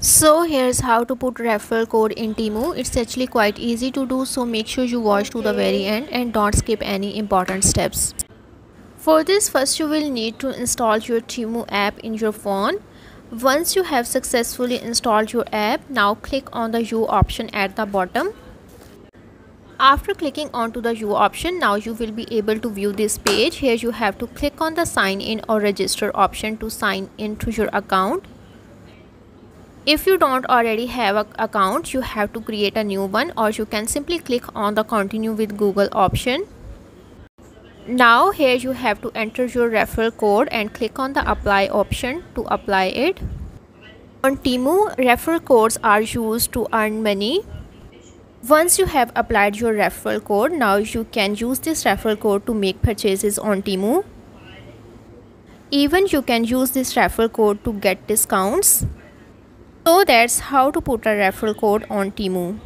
So here's how to put referral code in Temu. It's actually quite easy to do, so make sure you watch to the very end and don't skip any important steps. For this, first you will need to install your Temu app in your phone. Once you have successfully installed your app, now click on the U option at the bottom. After clicking onto the U option, now you will be able to view this page. Here you have to click on the sign in or register option to sign into your account. If you don't already have an account, you have to create a new one, or you can simply click on the continue with Google option. Now here you have to enter your referral code and click on the apply option to apply it. On Temu, referral codes are used to earn money. Once you have applied your referral code, now you can use this referral code to make purchases on Temu. Even you can use this referral code to get discounts. So that's how to put a referral code on Temu.